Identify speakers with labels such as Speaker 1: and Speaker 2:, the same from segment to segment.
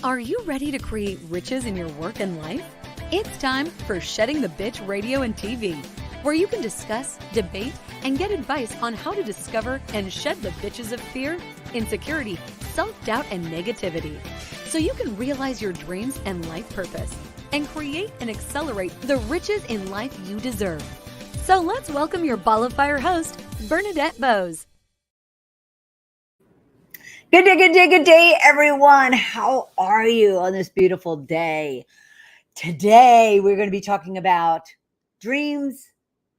Speaker 1: Are you ready to create riches in your work and life? It's time for Shedding the Bitch Radio and TV, where you can discuss, debate, and get advice on how to discover and shed the bitches of fear, insecurity, self-doubt, and negativity, so you can realize your dreams and life purpose, and create and accelerate the riches in life you deserve. So let's welcome your Ball of Fire host, Bernadette Boas.
Speaker 2: Good day, everyone. How are you on this beautiful day? Today, we're going to be talking about dreams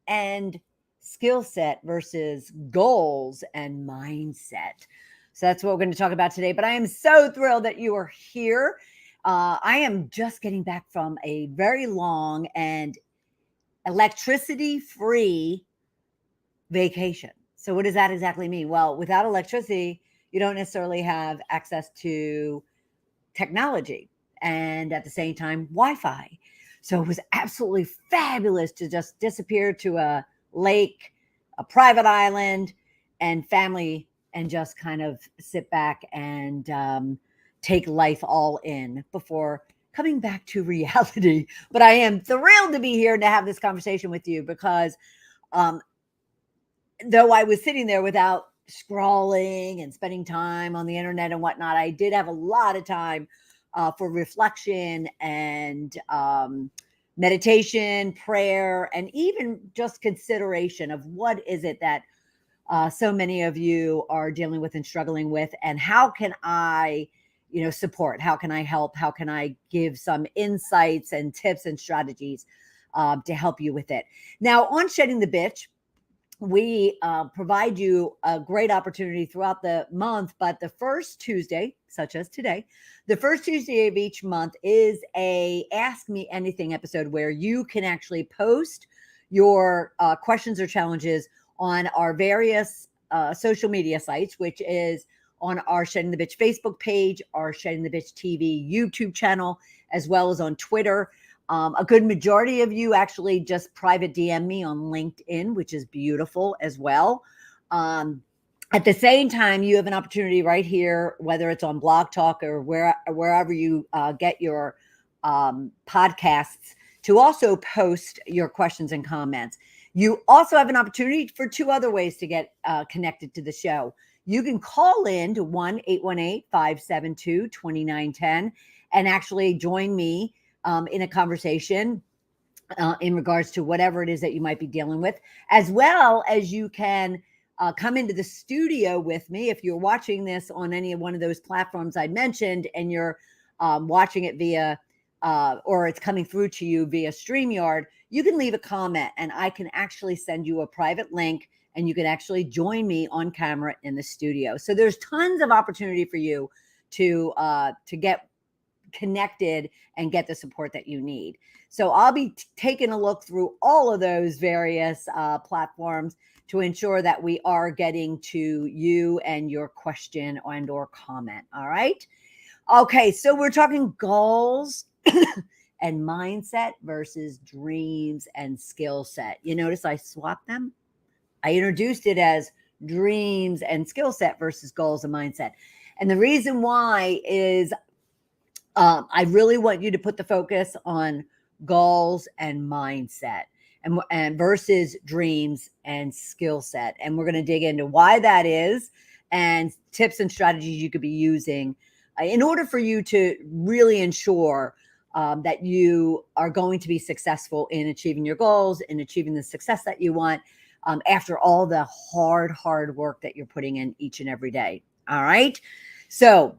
Speaker 2: and skill set versus goals and mindset. So that's what we're going to talk about today. But I am so thrilled that you are here. I am just getting back from a very long and electricity-free vacation. So what does that exactly mean? Well, without electricity, you don't necessarily have access to technology and at the same time, Wi-Fi. So it was absolutely fabulous to just disappear to a lake, a private island, and family, and just kind of sit back and take life all in before coming back to reality. But I am thrilled to be here and to have this conversation with you because though I was sitting there without scrolling and spending time on the internet and whatnot, I did have a lot of time for reflection and meditation, prayer, and even just consideration of what is it that so many of you are dealing with and struggling with, and how can I, support? How can I help? How can I give some insights and tips and strategies to help you with it? Now, on Shedding the Bitch, we provide you a great opportunity throughout the month, but the first Tuesday, such as today, the first Tuesday of each month is a Ask Me Anything episode where you can actually post your questions or challenges on our various social media sites, which is on our Shedding the Bitch Facebook page, our Shedding the Bitch TV YouTube channel, as well as on Twitter. A good majority of you actually just private DM me on LinkedIn, which is beautiful as well. At the same time, you have an opportunity right here, whether it's on Blog Talk or wherever you get your podcasts, to also post your questions and comments. You also have an opportunity for two other ways to get connected to the show. You can call in to 1-818-572-2910 and actually join me in a conversation in regards to whatever it is that you might be dealing with, as well as you can come into the studio with me. If you're watching this on any of one of those platforms I mentioned and you're watching it via or it's coming through to you via StreamYard, you can leave a comment and I can actually send you a private link and you can actually join me on camera in the studio. So there's tons of opportunity for you to get connected and get the support that you need. So I'll be taking a look through all of those various platforms to ensure that we are getting to you and your question and or comment. All right. Okay. So we're talking goals and mindset versus dreams and skill set. You notice I swapped them. I introduced it as dreams and skill set versus goals and mindset. And the reason why is I really want you to put the focus on goals and mindset and versus dreams and skill set. And we're going to dig into why that is and tips and strategies you could be using in order for you to really ensure that you are going to be successful in achieving your goals and achieving the success that you want after all the hard work that you're putting in each and every day. All right. So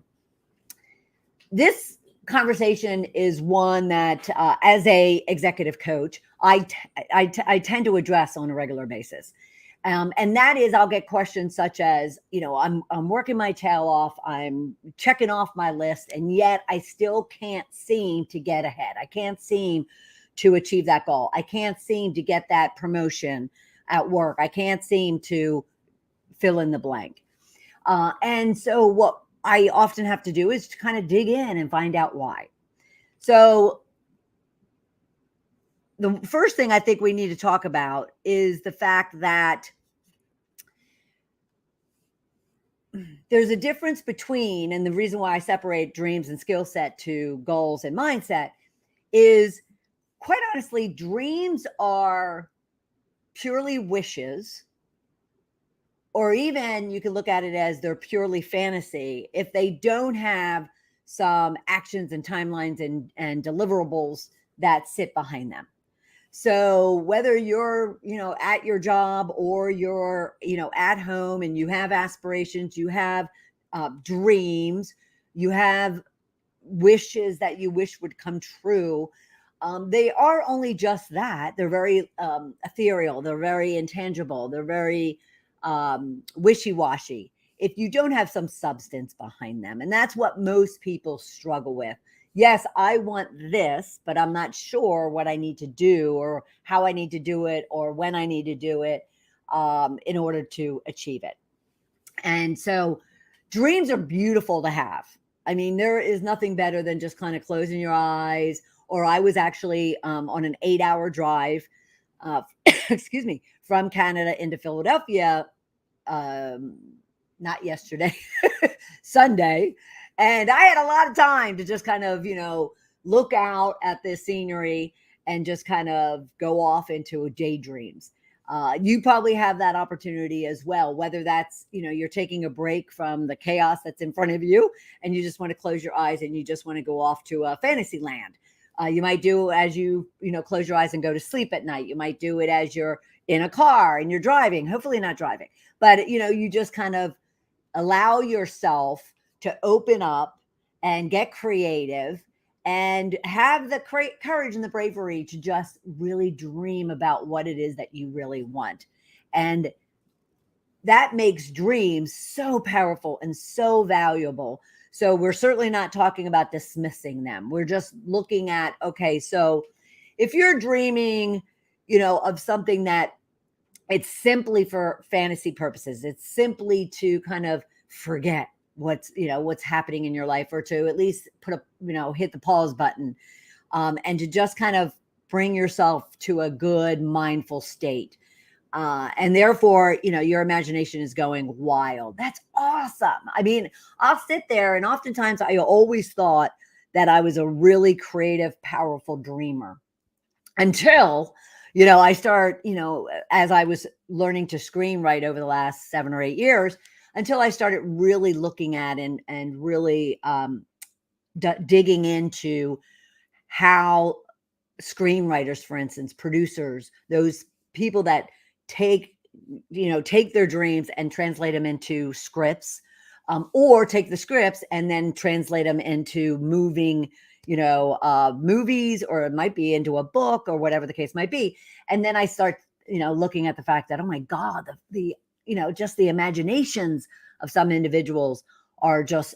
Speaker 2: this conversation is one that as a executive coach, I tend to address on a regular basis. And that is, I'll get questions such as, I'm working my tail off, I'm checking off my list, and yet I still can't seem to get ahead. I can't seem to achieve that goal. I can't seem to get that promotion at work. I can't seem to fill in the blank. And so what I often have to do is to kind of dig in and find out why. So the first thing I think we need to talk about is the fact that there's a difference between, and the reason why I separate dreams and skill set to goals and mindset is, quite honestly, dreams are purely wishes, or even you can look at it as they're purely fantasy if they don't have some actions and timelines and deliverables that sit behind them. So whether you're, at your job, or you're, at home, and you have aspirations, you have dreams, you have wishes that you wish would come true. They are only just that. They're very ethereal. They're very intangible. They're very wishy-washy if you don't have some substance behind them. And that's what most people struggle with. Yes, I want this, but I'm not sure what I need to do, or how I need to do it, or when I need to do it in order to achieve it. And so dreams are beautiful to have. I mean, there is nothing better than just kind of closing your eyes. Or I was actually on an 8-hour drive, excuse me, from Canada into Philadelphia, not yesterday, Sunday. And I had a lot of time to just kind of, look out at the scenery and just kind of go off into daydreams. You probably have that opportunity as well, whether that's, you're taking a break from the chaos that's in front of you and you just want to close your eyes and you just want to go off to a fantasy land. You might do as you close your eyes and go to sleep at night. You might do it as you're in a car and you're driving, hopefully not driving, but you just kind of allow yourself to open up and get creative and have the courage and the bravery to just really dream about what it is that you really want. And that makes dreams so powerful and so valuable. So we're certainly not talking about dismissing them. We're just looking at, okay, so if you're dreaming, of something that it's simply for fantasy purposes, it's simply to kind of forget what's happening in your life, or to at least hit the pause button, and to just kind of bring yourself to a good mindful state. And therefore, your imagination is going wild. That's awesome. I mean, I'll sit there, and oftentimes I always thought that I was a really creative, powerful dreamer until, I start, as I was learning to screenwrite over the last 7 or 8 years, until I started really looking at and really digging into how screenwriters, for instance, producers, those people that take their dreams and translate them into scripts, or take the scripts and then translate them into moving, movies, or it might be into a book, or whatever the case might be. And then I start, looking at the fact that, oh my God, the just the imaginations of some individuals are just,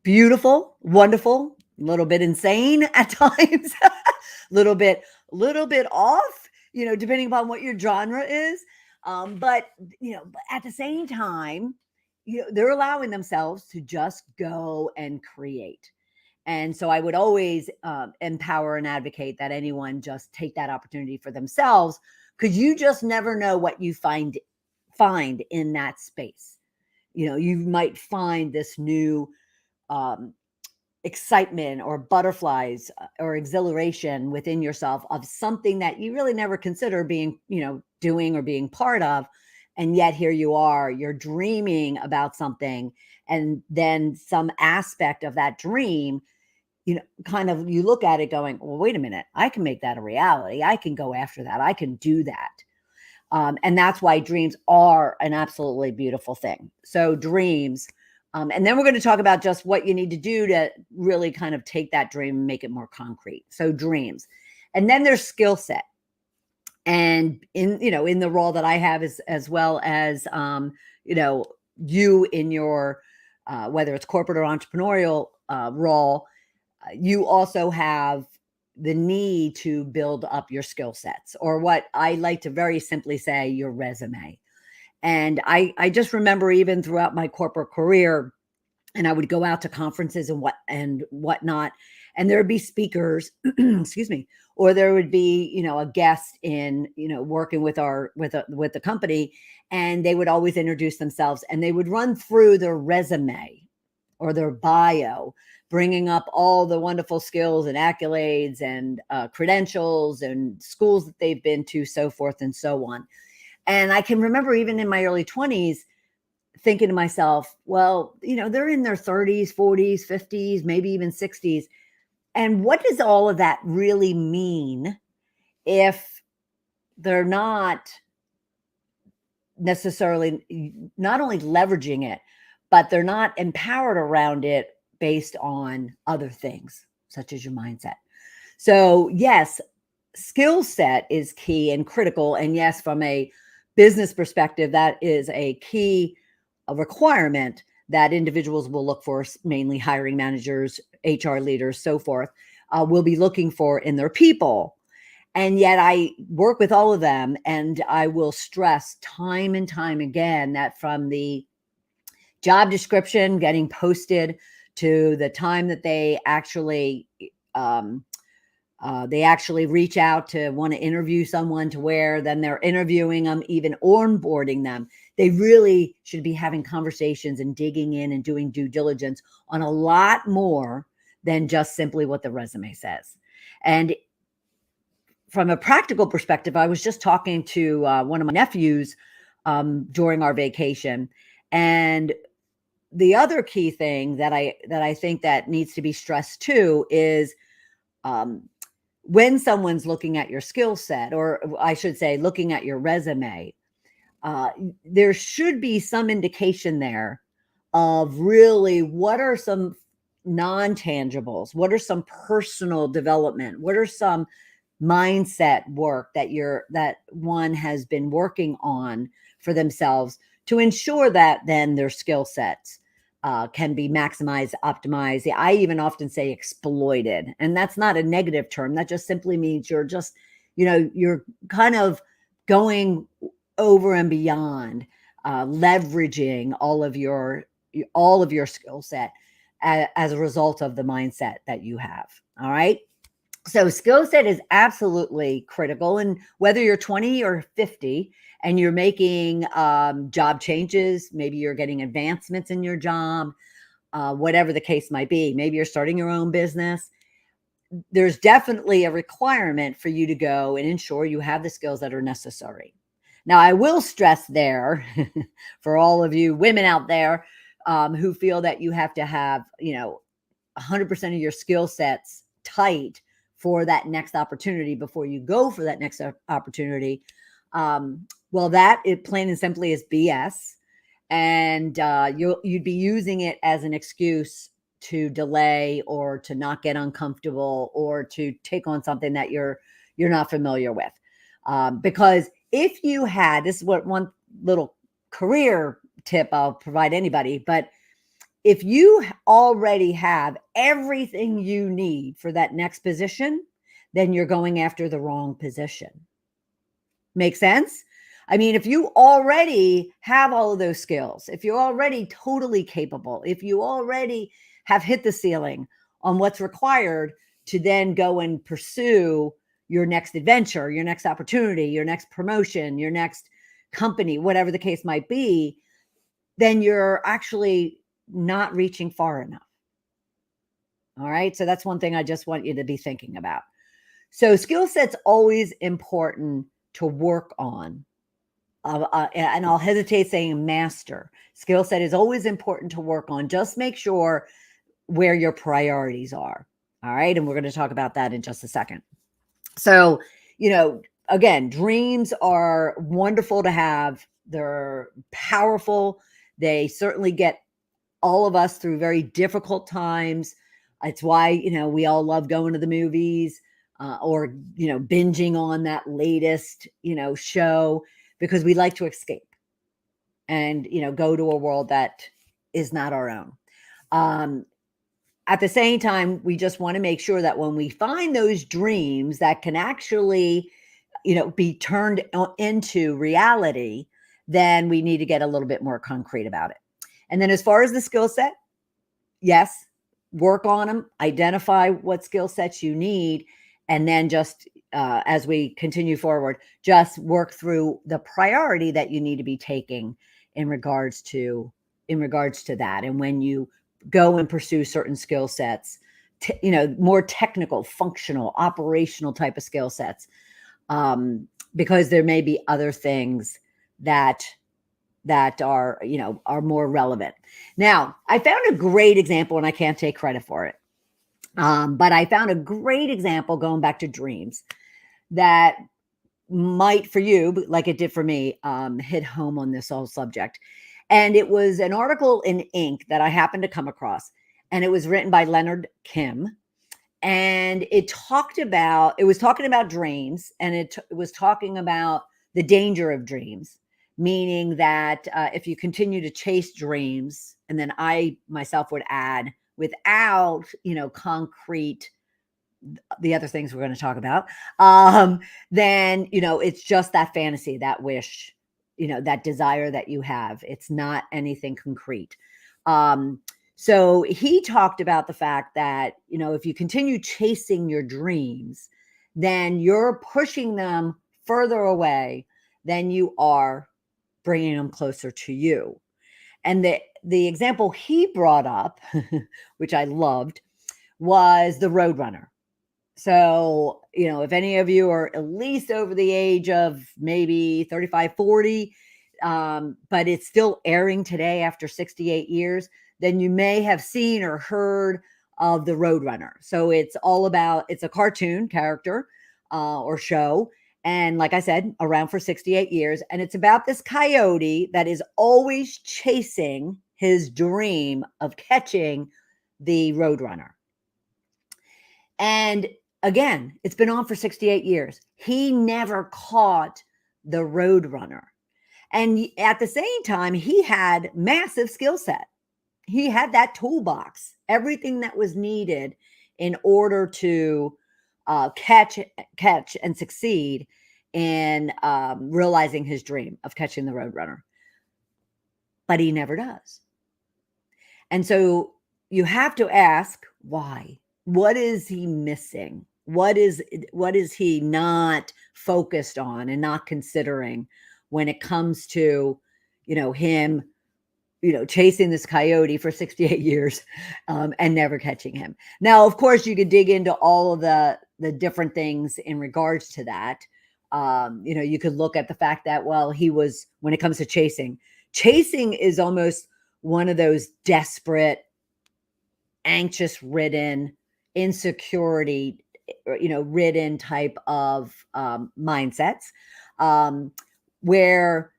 Speaker 2: beautiful, wonderful, a little bit insane at times, little bit off, depending upon what your genre is. But at the same time, they're allowing themselves to just go and create. And so I would always empower and advocate that anyone just take that opportunity for themselves, because you just never know what you find in that space. You might find this new excitement or butterflies or exhilaration within yourself of something that you really never consider being, doing or being part of. And yet here you are, you're dreaming about something. And then some aspect of that dream, kind of, you look at it going, well, wait a minute, I can make that a reality. I can go after that. I can do that. And that's why dreams are an absolutely beautiful thing. So dreams, and then we're going to talk about just what you need to do to really kind of take that dream and make it more concrete. So dreams, and then there's skill set. And in the role that I have, as well as, you in your, whether it's corporate or entrepreneurial role, you also have the need to build up your skill sets, or what I like to very simply say, your resume. And I just remember, even throughout my corporate career, and I would go out to conferences and whatnot, and there would be speakers, excuse me, or there would be, a guest in, working with with the company, and they would always introduce themselves, and they would run through their resume or their bio, bringing up all the wonderful skills and accolades and credentials and schools that they've been to, so forth and so on. And I can remember even in my early 20s thinking to myself, well, they're in their 30s, 40s, 50s, maybe even 60s. And what does all of that really mean if they're not necessarily not only leveraging it, but they're not empowered around it based on other things, such as your mindset? So yes, skill set is key and critical. And yes, from a business perspective, that is a key requirement that individuals will look for, mainly hiring managers, HR leaders, so forth, will be looking for in their people. And yet I work with all of them, and I will stress time and time again that from the job description getting posted to the time that they actually reach out to want to interview someone, to where then they're interviewing them, even onboarding them, they really should be having conversations and digging in and doing due diligence on a lot more than just simply what the resume says. And from a practical perspective, I was just talking to one of my nephews during our vacation, and the other key thing that I think that needs to be stressed too is when someone's looking at your skill set, or I should say, looking at your resume, there should be some indication there of really what are some non-tangibles, what are some personal development, what are some mindset work that one has been working on for themselves to ensure that then their skill sets can be maximized, optimized. I even often say exploited. And that's not a negative term. That just simply means you're just, you're kind of going over and beyond, leveraging all of your skill set as a result of the mindset that you have. All right. So skill set is absolutely critical. And whether you're 20 or 50 and you're making job changes, maybe you're getting advancements in your job, whatever the case might be, maybe you're starting your own business, there's definitely a requirement for you to go and ensure you have the skills that are necessary. Now, I will stress there for all of you women out there who feel that you have to have, 100% of your skill sets tight for that next opportunity before you go for that next opportunity. Well, that it plain and simply is BS. And you'd be using it as an excuse to delay or to not get uncomfortable or to take on something that you're not familiar with. Because if you had, this is what one little career tip I'll provide anybody, but if you already have everything you need for that next position, then you're going after the wrong position. Make sense? I mean, if you already have all of those skills, if you're already totally capable, if you already have hit the ceiling on what's required to then go and pursue your next adventure, your next opportunity, your next promotion, your next company, whatever the case might be, then you're actually not reaching far enough. All right. So that's one thing I just want you to be thinking about. So skill set's always important to work on. And I'll hesitate saying master. Skill set is always important to work on. Just make sure where your priorities are. All right. And we're going to talk about that in just a second. So, again, dreams are wonderful to have. They're powerful. They certainly get all of us through very difficult times. It's why, we all love going to the movies or, binging on that latest, show, because we like to escape and, go to a world that is not our own. At the same time, we just want to make sure that when we find those dreams that can actually, be turned into reality, then we need to get a little bit more concrete about it. And then as far as the skill set, yes, work on them, identify what skill sets you need, and then just as we continue forward, just work through the priority that you need to be taking in regards to that. And when you go and pursue certain skill sets, more technical, functional, operational type of skill sets, because there may be other things that are more relevant. Now, I found a great example, and I can't take credit for it, but I found a great example going back to dreams that might, for you, like it did for me, hit home on this whole subject. And it was an article in Inc. that I happened to come across, and it was written by Leonard Kim. And it was talking about dreams, and it was talking about the danger of dreams, meaning that if you continue to chase dreams, and then I myself would add, without, concrete, the other things we're going to talk about, then, it's just that fantasy, that wish, that desire that you have. It's not anything concrete. So he talked about the fact that, if you continue chasing your dreams, then you're pushing them further away than you are bringing them closer to you. And the example he brought up, which I loved, was the Roadrunner. So, if any of you are at least over the age of maybe 35, 40, but it's still airing today after 68 years, then you may have seen or heard of the Roadrunner. So it's a cartoon character or show. And like I said, around for 68 years. And it's about this coyote that is always chasing his dream of catching the Roadrunner. And again, it's been on for 68 years. He never caught the Roadrunner. And at the same time, he had massive skill set. He had that toolbox, everything that was needed in order to catch and succeed in realizing his dream of catching the Roadrunner. But he never does. And so you have to ask, why? What is he missing? What is he not focused on and not considering when it comes to, him, chasing this coyote for 68 years and never catching him? Now, of course, you could dig into all of the different things in regards to that. You could look at the fact that, well, when it comes to chasing is almost one of those desperate, anxious ridden, insecurity, ridden type of mindsets, where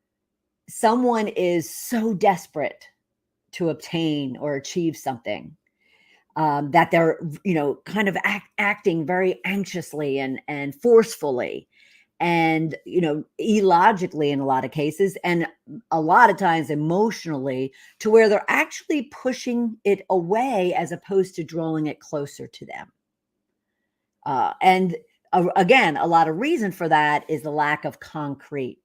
Speaker 2: someone is so desperate to obtain or achieve something that they're, kind of acting very anxiously and forcefully and, illogically in a lot of cases, and a lot of times emotionally, to where they're actually pushing it away as opposed to drawing it closer to them. And again, a lot of reason for that is the lack of concrete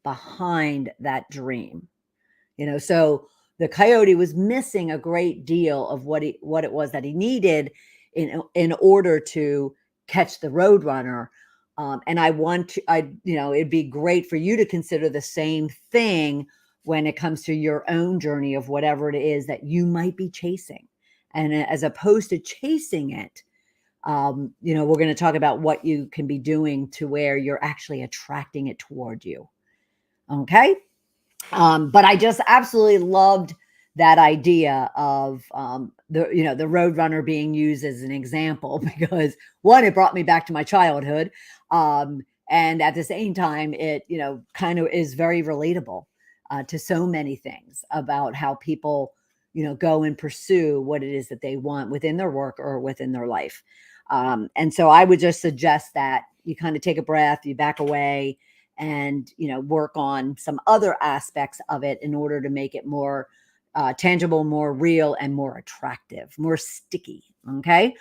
Speaker 2: behind that dream. So the coyote was missing a great deal of what it was that he needed in order to catch the Roadrunner. And it'd be great for you to consider the same thing when it comes to your own journey of whatever it is that you might be chasing. And as opposed to chasing it, we're going to talk about what you can be doing to where you're actually attracting it toward you. Okay. But I just absolutely loved that idea of the Roadrunner being used as an example, because one, it brought me back to my childhood. And at the same time, it, kind of is very relatable to so many things about how people, go and pursue what it is that they want within their work or within their life. And so I would just suggest that you kind of take a breath, you back away, and, work on some other aspects of it in order to make it more tangible, more real, and more attractive, more sticky. Okay.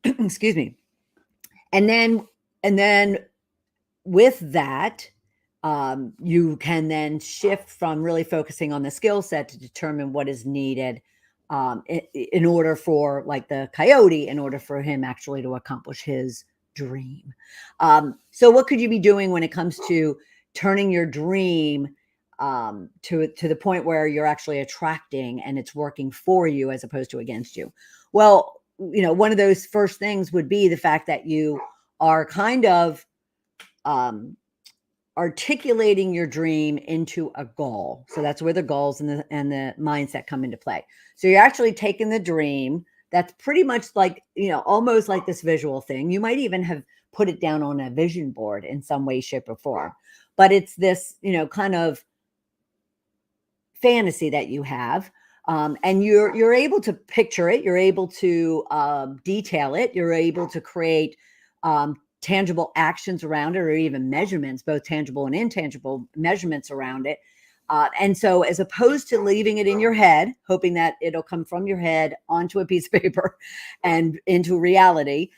Speaker 2: Excuse me. And then with that, you can then shift from really focusing on the skill set to determine what is needed in order for, like the coyote, in order for him actually to accomplish his dream. So what could you be doing when it comes to turning your dream to the point where you're actually attracting and it's working for you as opposed to against you? Well, one of those first things would be the fact that you are kind of articulating your dream into a goal. So that's where the goals and the mindset come into play. So you're actually taking the dream that's pretty much like, almost like this visual thing. You might even have put it down on a vision board in some way, shape, or form. But it's this, kind of fantasy that you have. And you're able to picture it. You're able to detail it. You're able to create tangible actions around it, or even measurements, both tangible and intangible measurements around it. And so as opposed to leaving it in your head, hoping that it'll come from your head onto a piece of paper and into reality,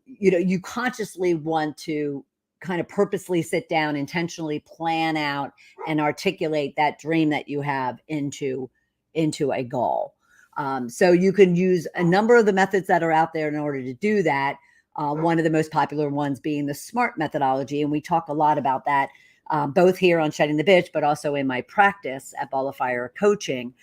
Speaker 2: you consciously want to kind of purposely sit down, intentionally plan out and articulate that dream that you have into a goal. So you can use a number of the methods that are out there in order to do that. One of the most popular ones being the SMART methodology. And we talk a lot about that, both here on Shedding the Bitch, but also in my practice at Ball of Fire Coaching.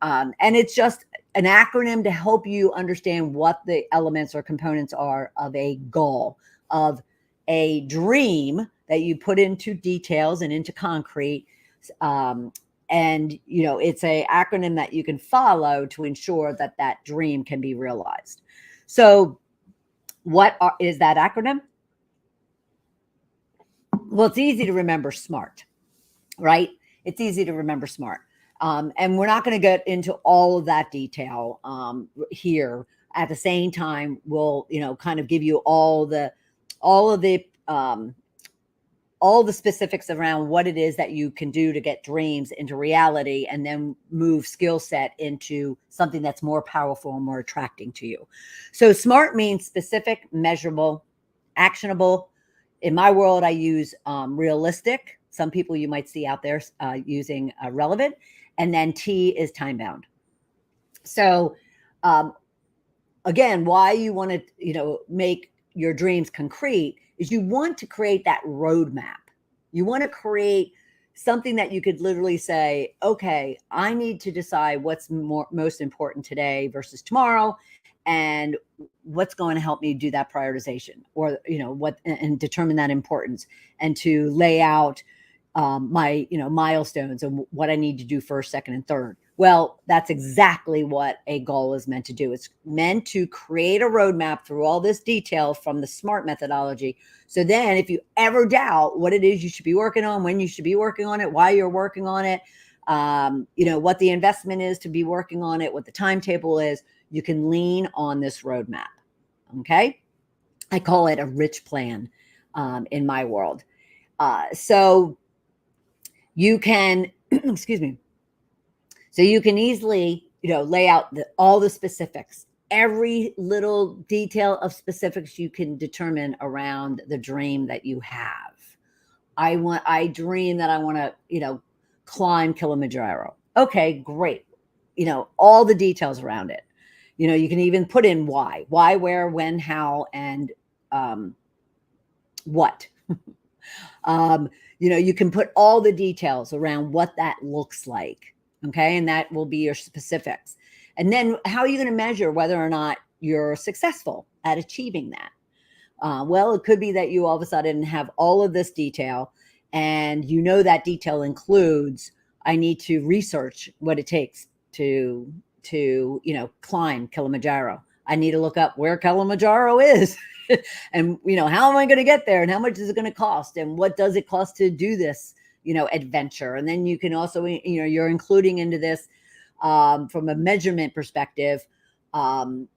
Speaker 2: And it's just an acronym to help you understand what the elements or components are of a goal, of a dream that you put into details and into concrete. And, it's a acronym that you can follow to ensure that that dream can be realized. So what is that acronym? Well, it's easy to remember SMART, right? It's easy to remember SMART. And we're not going to get into all of that detail here. At the same time, we'll, kind of give you all the specifics around what it is that you can do to get dreams into reality, and then move skill set into something that's more powerful and more attracting to you. So SMART means specific, measurable, actionable. In my world, I use realistic. Some people you might see out there using relevant. And then T is time bound. So again, why you want to, make your dreams concrete is you want to create that roadmap. You want to create something that you could literally say, okay, I need to decide what's most important today versus tomorrow, and what's going to help me do that prioritization, or, and determine that importance, and to lay out my, milestones and what I need to do first, second, and third. Well, that's exactly what a goal is meant to do. It's meant to create a roadmap through all this detail from the SMART methodology. So then if you ever doubt what it is you should be working on, when you should be working on it, why you're working on it, what the investment is to be working on it, what the timetable is, you can lean on this roadmap. Okay. I call it a rich plan in my world. So you can, excuse me. So you can easily, lay out all the specifics, every little detail of specifics you can determine around the dream that you have. I dream that I want to, climb Kilimanjaro. Okay, great. All the details around it. You can even put in why, where, when, how, and what. You can put all the details around what that looks like. Okay. And that will be your specifics. And then how are you going to measure whether or not you're successful at achieving that? Well, it could be that you all of a sudden have all of this detail, and that detail includes, I need to research what it takes to climb Kilimanjaro. I need to look up where Kilimanjaro is and, how am I going to get there, and how much is it going to cost, and what does it cost to do this, adventure. And then you can also, you're including into this from a measurement perspective, the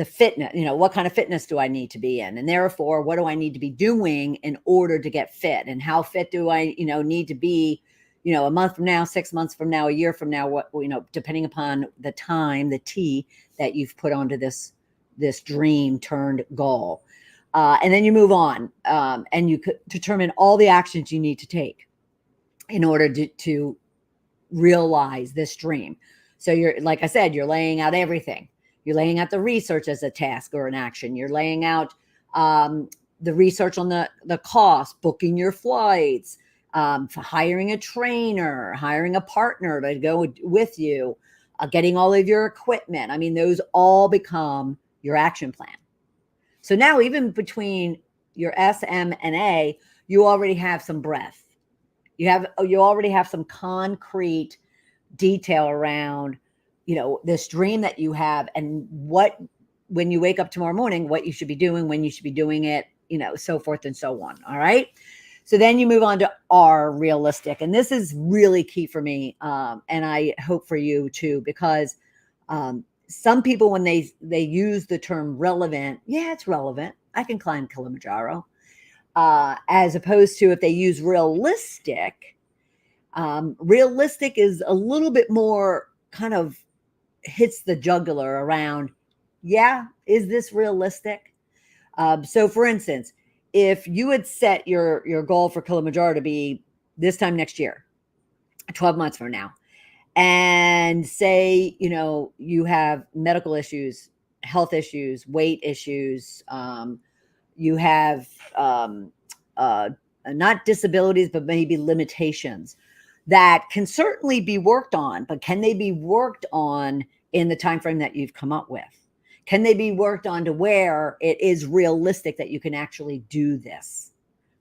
Speaker 2: fitness, what kind of fitness do I need to be in? And therefore, what do I need to be doing in order to get fit? And how fit do I, need to be, a month from now, 6 months from now, a year from now, what, depending upon the time, the T that you've put onto this dream turned goal. And then you move on, and you could determine all the actions you need to take in order to realize this dream. So you're, like I said, you're laying out everything. You're laying out the research as a task or an action. You're laying out the research on the cost, booking your flights, for hiring a trainer, hiring a partner to go with you, getting all of your equipment. I mean, those all become your action plan. So now even between your S, M, and A, you already have some breadth. You already have some concrete detail around, this dream that you have, and when you wake up tomorrow morning, what you should be doing, when you should be doing it, so forth and so on. All right. So then you move on to R, realistic. And this is really key for me. And I hope for you too, because some people, when they use the term relevant, yeah, it's relevant. I can climb 𝐤𝐤𝐤𝐿. As opposed to if they use realistic, realistic is a little bit more kind of hits the jugular around, yeah, is this realistic? So for instance, if you had set your goal for 𝐤𝐤𝐤𝐿 to be this time next year, 12 months from now, and say, you have medical issues, health issues, weight issues, you have not disabilities, but maybe limitations that can certainly be worked on, but can they be worked on in the time frame that you've come up with? Can they be worked on to where it is realistic that you can actually do this?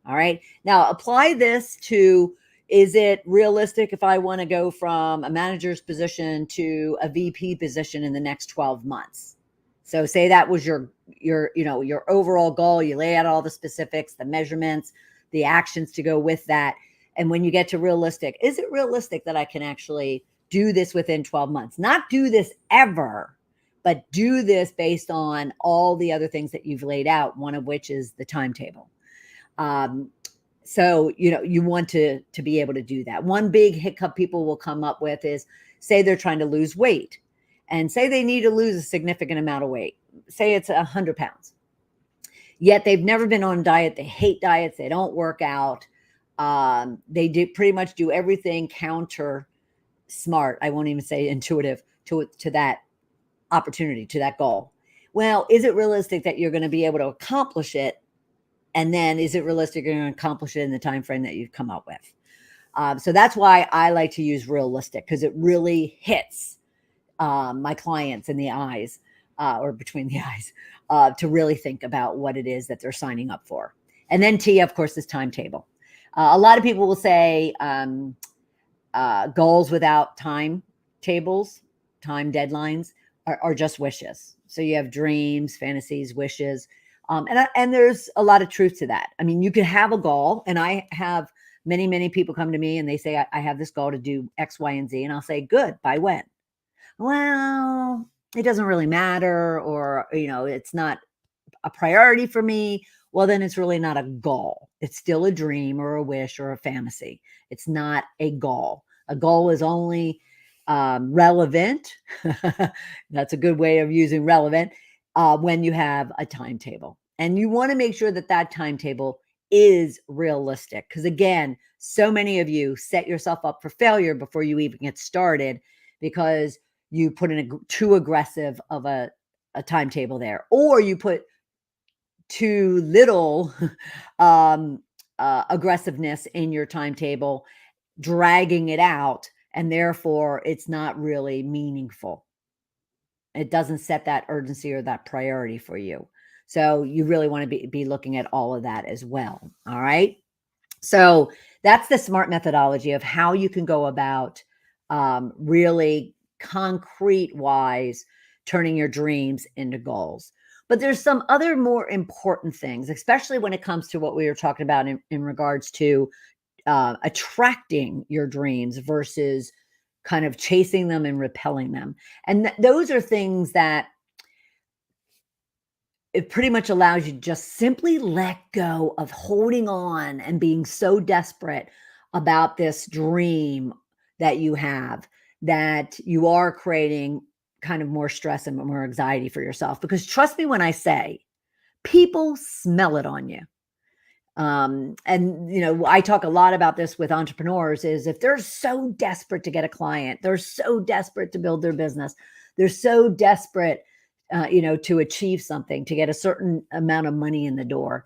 Speaker 2: All right. Now apply this to, is it realistic if I want to go from a manager's position to a VP position in the next 12 months? So say that was your overall goal. You lay out all the specifics, the measurements, the actions to go with that. And when you get to realistic, is it realistic that I can actually do this within 12 months? Not do this ever, but do this based on all the other things that you've laid out, one of which is the timetable. So, you want to be able to do that. One big hiccup people will come up with is, say they're trying to lose weight and say they need to lose a significant amount of weight. Say it's 100 pounds. Yet they've never been on a diet. They hate diets. They don't work out. They pretty much do everything counter smart. I won't even say intuitive to that opportunity, to that goal. Well, is it realistic that you're going to be able to accomplish it? And then is it realistic you're going to accomplish it in the time frame that you've come up with? So that's why I like to use realistic, because it really hits my clients in the eyes, or between the eyes, to really think about what it is that they're signing up for. And then T, of course, is timetable. A lot of people will say goals without timetables, time deadlines are just wishes. So you have dreams, fantasies, wishes. And there's a lot of truth to that. I mean, you could have a goal, and I have many, many people come to me and they say, I have this goal to do X, Y, and Z. And I'll say, good, by when? Well, it doesn't really matter, or, it's not a priority for me. Well, then it's really not a goal. It's still a dream or a wish or a fantasy. It's not a goal. A goal is only relevant. That's a good way of using relevant, when you have a timetable. And you want to make sure that that timetable is realistic. Because again, so many of you set yourself up for failure before you even get started, because you put in a too aggressive of a timetable there, or you put too little aggressiveness in your timetable, dragging it out, and therefore it's not really meaningful. It doesn't set that urgency or that priority for you. So you really want to be looking at all of that as well. All right. So that's the SMART methodology of how you can go about really concrete wise turning your dreams into goals. But there's some other more important things, especially when it comes to what we were talking about in regards to attracting your dreams versus kind of chasing them and repelling them. And those are things that it pretty much allows you to just simply let go of holding on and being so desperate about this dream that you have, that you are creating kind of more stress and more anxiety for yourself. Because trust me when I say, people smell it on you. And, I talk a lot about this with entrepreneurs is if they're so desperate to get a client, they're so desperate to build their business, they're so desperate, to achieve something, to get a certain amount of money in the door,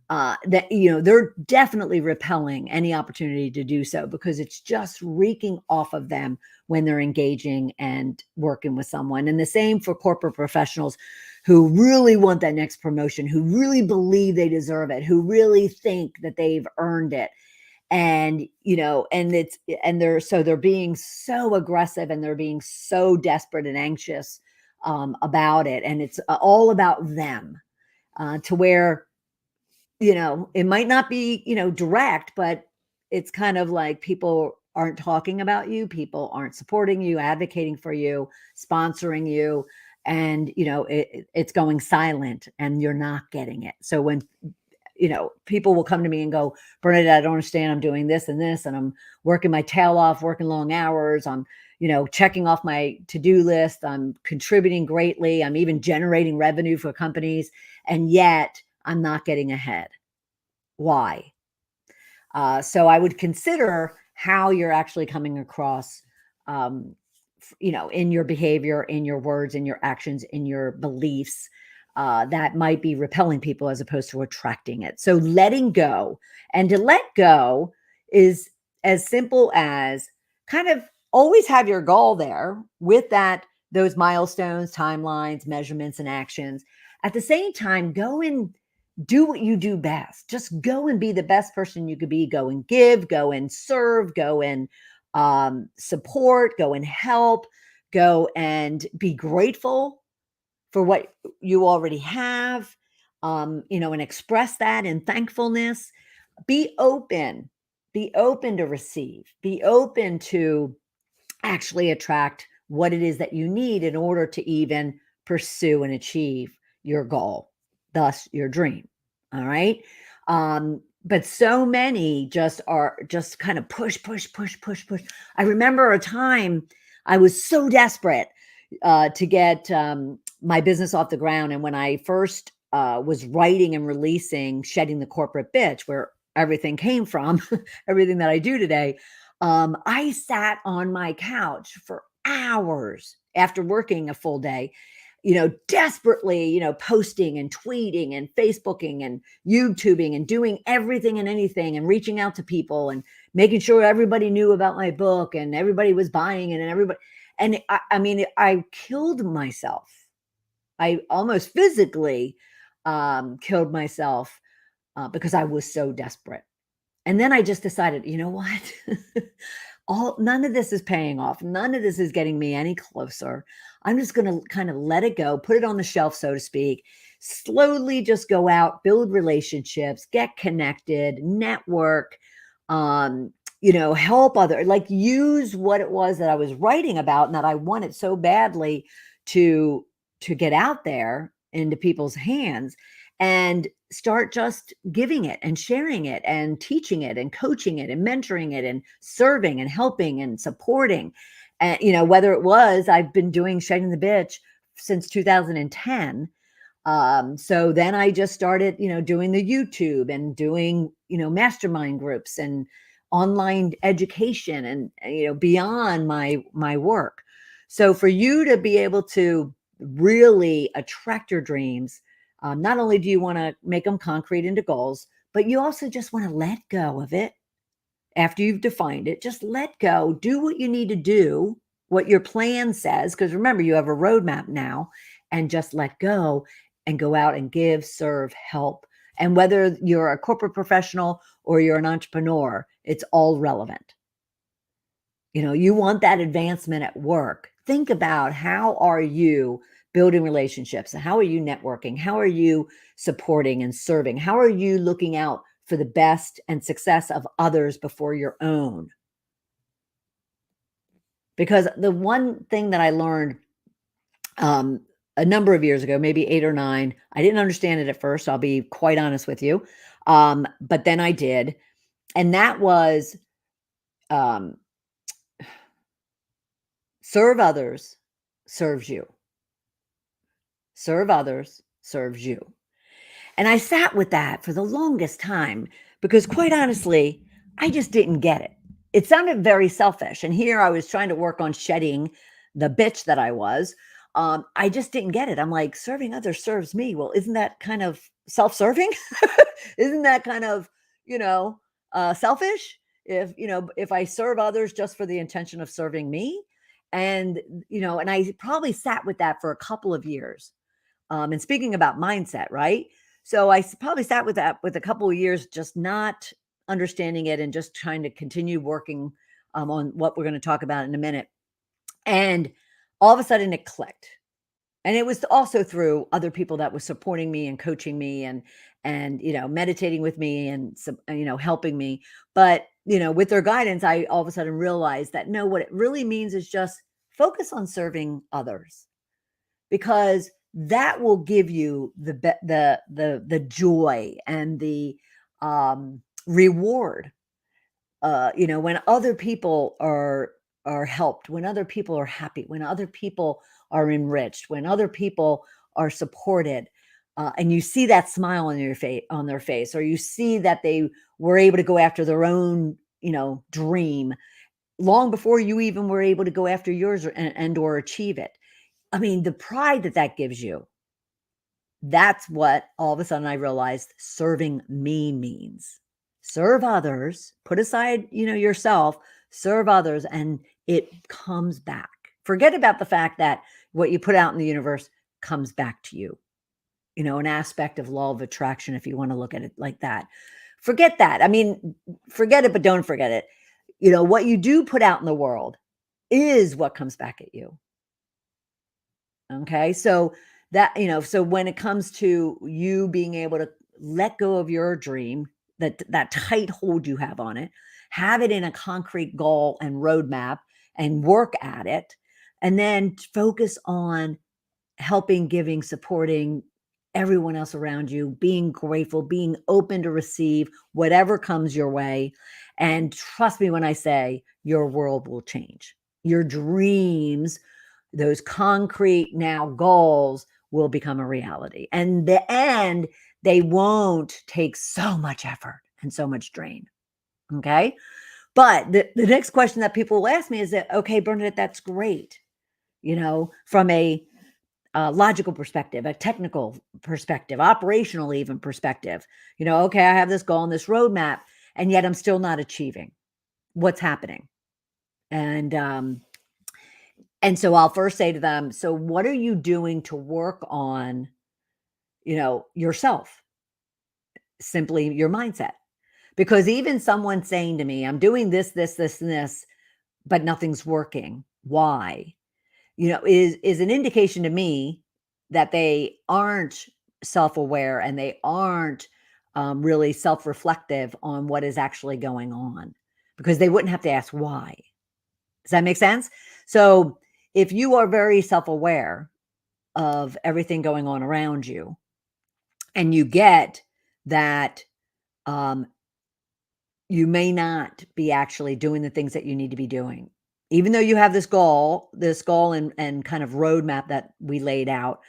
Speaker 2: that, they're definitely repelling any opportunity to do so because it's just reeking off of them when they're engaging and working with someone. And the same for corporate professionals who really want that next promotion, who really believe they deserve it, who really think that they've earned it. And, they're being so aggressive and they're being so desperate and anxious about it. And it's all about them, to where, it might not be, direct, but it's kind of like people aren't talking about you, people aren't supporting you, advocating for you, sponsoring you, and it's going silent and you're not getting it. So when people will come to me and go, Bernadette, I don't understand. I'm doing this and this, and I'm working my tail off, working long hours. I'm, checking off my to-do list. I'm contributing greatly. I'm even generating revenue for companies. And yet I'm not getting ahead. Why? So I would consider how you're actually coming across, in your behavior, in your words, in your actions, in your beliefs, that might be repelling people as opposed to attracting it. So letting go, and to let go is as simple as kind of always have your goal there with those milestones, timelines, measurements, and actions. At the same time, go and do what you do best. Just go and be the best person you could be. Go and give, go and serve, go and support, go and help, go and be grateful for what you already have, and express that in thankfulness. Be open to receive, be open to actually attract what it is that you need in order to even pursue and achieve your goal, thus your dream. All right. But so many just kind of push. I remember a time I was so desperate to get my business off the ground. And when I first was writing and releasing Shedding the Corporate Bitch, where everything came from, everything that I do today, I sat on my couch for hours after working a full day, desperately, posting and tweeting and Facebooking and YouTubing and doing everything and anything and reaching out to people and making sure everybody knew about my book and everybody was buying it and everybody. And I mean, I killed myself. I almost physically killed myself because I was so desperate. And then I just decided, you know what? None of this is paying off. None of this is getting me any closer. I'm just going to kind of let it go, put it on the shelf, so to speak, slowly just go out, build relationships, get connected, network, help like use what it was that I was writing about and that I wanted so badly to get out there into people's hands, and start just giving it and sharing it and teaching it and coaching it and mentoring it and serving and helping and supporting. And, whether it was, I've been doing Shedding the Bitch since 2010. So then I just started, doing the YouTube and doing, mastermind groups and online education and, beyond my work. So for you to be able to really attract your dreams, not only do you want to make them concrete into goals, but you also just want to let go of it after you've defined it. Just let go, do what you need to do, what your plan says, because remember, you have a roadmap now, and just let go and go out and give, serve, help. And whether you're a corporate professional or you're an entrepreneur, it's all relevant. You want that advancement at work. Think about, how are you building relationships? How are you networking? How are you supporting and serving? How are you looking out for the best and success of others before your own? Because the one thing that I learned a number of years ago, maybe 8 or 9, I didn't understand it at first, I'll be quite honest with you. But then I did. And that was, um, serve others serves you. Serve others serves you. And I sat with that for the longest time because, quite honestly, I just didn't get it. It sounded very selfish. And here I was trying to work on shedding the bitch that I was. I just didn't get it. I'm like, serving others serves me. Well, isn't that kind of self-serving? Isn't that kind of, selfish? If I serve others just for the intention of serving me, and and I probably sat with that for a couple of years. And speaking about mindset, right? So probably sat with that with a couple of years, just not understanding it and just trying to continue working on what we're going to talk about in a minute. And all of a sudden it clicked. And it was also through other people that was supporting me and coaching me and meditating with me and helping me. But with their guidance, I all of a sudden realized that no, what it really means is just focus on serving others, because that will give you the joy and the reward. When other people are helped, when other people are happy, when other people are enriched, when other people are supported, and you see that smile on their face, or you see that they were able to go after their own dream long before you even were able to go after yours or achieve it. I mean, the pride that gives you, that's what all of a sudden I realized serving me means. Serve others, put aside, yourself, serve others, and it comes back. Forget about the fact that what you put out in the universe comes back to you. An aspect of law of attraction, if you want to look at it like that. Forget that. I mean, forget it, but don't forget it. What you do put out in the world is what comes back at you. Okay. So so when it comes to you being able to let go of your dream, that tight hold you have on it, have it in a concrete goal and roadmap and work at it, and then focus on helping, giving, supporting everyone else around you, being grateful, being open to receive whatever comes your way. And trust me when I say your world will change. Your dreams, those concrete now goals, will become a reality. And they won't take so much effort and so much drain. Okay. But the next question that people will ask me is that, okay, Bernadette, that's great. From a logical perspective, a technical perspective, operational even perspective, okay, I have this goal and this roadmap, and yet I'm still not achieving. What's happening? And so I'll first say to them, so what are you doing to work on, yourself? Simply your mindset. Because even someone saying to me, I'm doing this, this, this, and this, but nothing's working. Why? Is an indication to me that they aren't self-aware and they aren't really self-reflective on what is actually going on, because they wouldn't have to ask why. Does that make sense? So if you are very self-aware of everything going on around you, and you get that you may not be actually doing the things that you need to be doing, even though you have this goal and kind of roadmap that we laid out.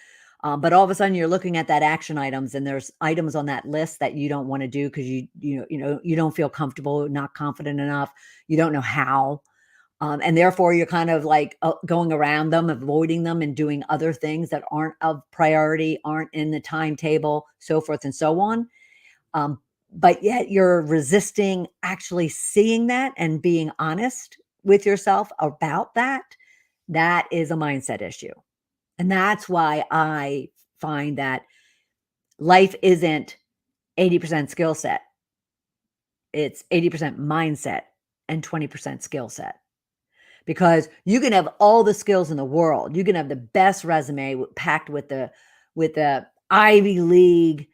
Speaker 2: But all of a sudden you're looking at that action items, and there's items on that list that you don't want to do because you don't feel comfortable, not confident enough. You don't know how. And therefore you're kind of like going around them, avoiding them, and doing other things that aren't of priority, aren't in the timetable, so forth and so on. But yet you're resisting actually seeing that and being honest with yourself about that. That is a mindset issue. And that's why I find that life isn't 80% skill set. It's 80% mindset and 20% skill set. Because you can have all the skills in the world. You can have the best resume packed with the Ivy League,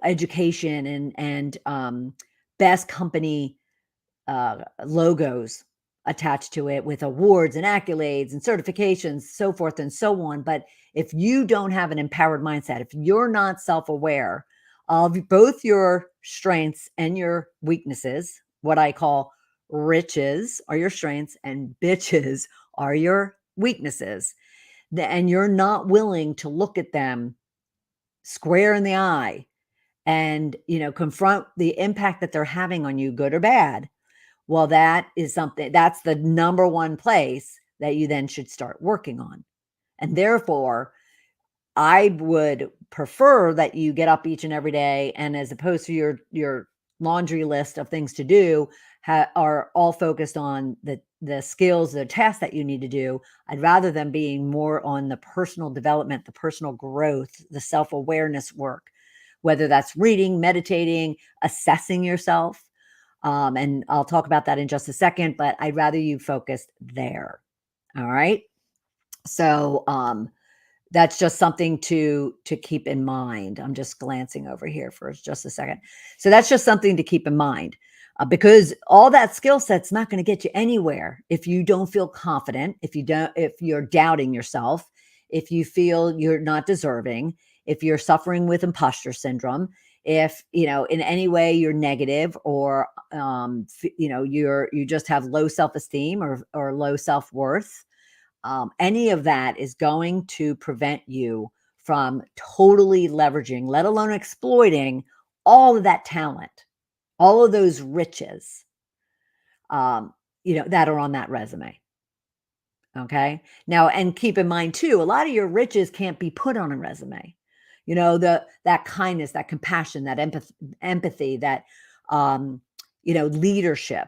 Speaker 2: education and best company logos attached to it, with awards and accolades and certifications, so forth and so on. But if you don't have an empowered mindset, if you're not self-aware of both your strengths and your weaknesses, what I call riches are your strengths and bitches are your weaknesses, and you're not willing to look at them square in the eye and, confront the impact that they're having on you, good or bad, well, that's the number one place that you then should start working on. And therefore, I would prefer that you get up each and every day, and as opposed to your laundry list of things to do, are all focused on the skills, the tasks that you need to do. I'd rather them being more on the personal development, the personal growth, the self-awareness work, whether that's reading, meditating, assessing yourself. And I'll talk about that in just a second, but I'd rather you focus there. All right. So, that's just something to keep in mind. I'm just glancing over here for just a second. So that's just something to keep in mind, because all that skill set's not going to get you anywhere if you don't feel confident, if you're doubting yourself, if you feel you're not deserving, if you're suffering with imposter syndrome, if in any way you're negative, or you just have low self-esteem or low self-worth. Any of that is going to prevent you from totally leveraging, let alone exploiting, all of that talent, all of those riches, that are on that resume. Okay. Now, and keep in mind too, a lot of your riches can't be put on a resume. That kindness, that compassion, that empathy, that, leadership.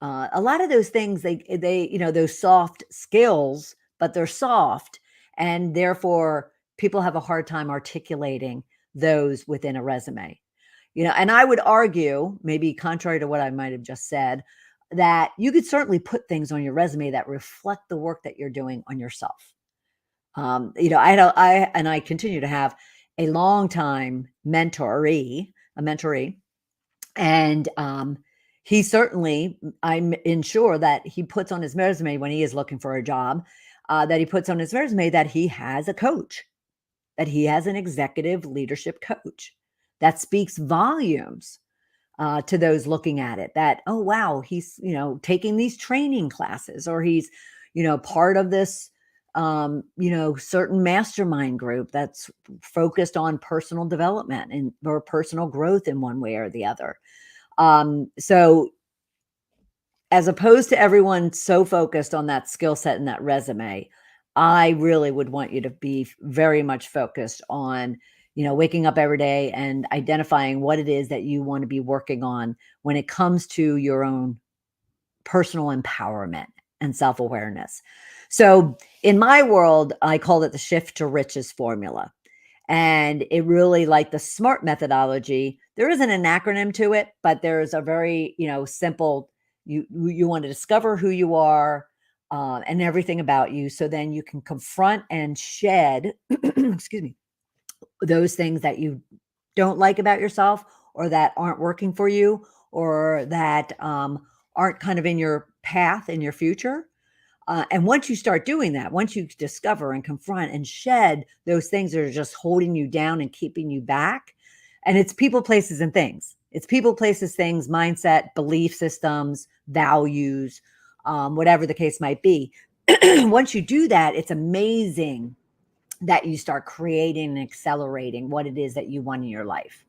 Speaker 2: A lot of those things, they those soft skills, but they're soft, and therefore people have a hard time articulating those within a resume. And I would argue, maybe contrary to what I might have just said, that you could certainly put things on your resume that reflect the work that you're doing on yourself. I continue to have a longtime mentoree, and he certainly, I'm sure that he puts on his resume when he is looking for a job, that he puts on his resume that he has a coach, that he has an executive leadership coach. That speaks volumes to those looking at it, that, oh, wow, he's, taking these training classes, or he's, part of this, certain mastermind group that's focused on personal development or personal growth in one way or the other. So as opposed to everyone so focused on that skill set and that resume, I really would want you to be very much focused on, waking up every day and identifying what it is that you want to be working on when it comes to your own personal empowerment and self-awareness. So in my world, I call it the shift to riches formula. And it really, like the SMART methodology, there isn't an acronym to it, but there's a very, simple, you want to discover who you are, and everything about you. So then you can confront and shed, excuse me, those things that you don't like about yourself, or that aren't working for you, or that aren't kind of in your path in your future. And once you start doing that, once you discover and confront and shed those things that are just holding you down and keeping you back, and it's people, places, and things. It's people, places, things, mindset, belief systems, values, whatever the case might be. Once you do that, it's amazing that you start creating and accelerating what it is that you want in your life,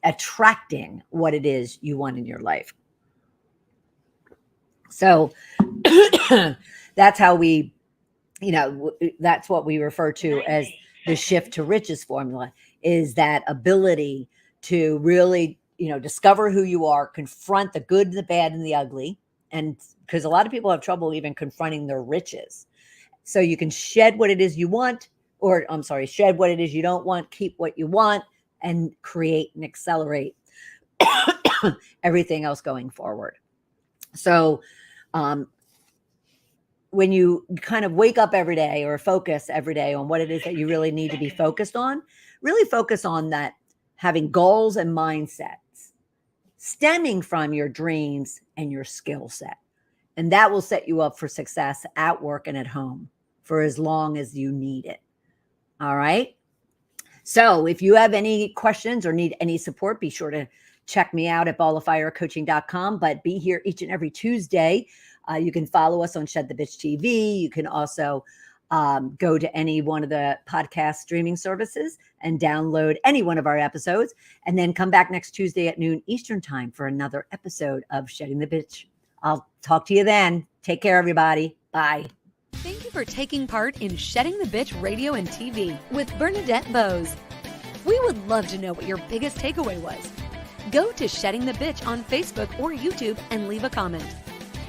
Speaker 2: attracting what it is you want in your life. So that's how we, that's what we refer to as the shift to riches formula, is that ability to really, discover who you are, confront the good, the bad, and the ugly. And because a lot of people have trouble even confronting their riches. So you can shed what it is you want, or shed what it is you don't want, keep what you want, and create and accelerate everything else going forward. So, when you kind of wake up every day, or focus every day on what it is that you really need to be focused on, really focus on that, having goals and mindsets stemming from your dreams and your skill set. And that will set you up for success at work and at home for as long as you need it. All right. So if you have any questions or need any support, be sure to check me out at balloffirecoaching.com, but be here each and every Tuesday. You can follow us on Shed the Bitch TV. You can also go to any one of the podcast streaming services and download any one of our episodes, and then come back next Tuesday at noon Eastern time for another episode of Shedding the Bitch. I'll talk to you then. Take care, everybody. Bye.
Speaker 1: Thank you for taking part in Shedding the Bitch Radio and TV with Bernadette Boas. We would love to know what your biggest takeaway was. Go to Shedding the Bitch on Facebook or YouTube and leave a comment.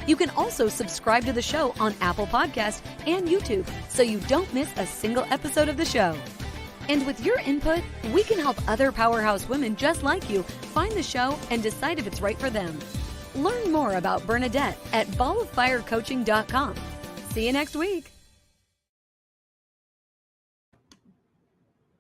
Speaker 1: You can also subscribe to the show on Apple Podcasts and YouTube so you don't miss a single episode of the show. And with your input, we can help other powerhouse women just like you find the show and decide if it's right for them. Learn more about Bernadette at balloffirecoaching.com. See you next week.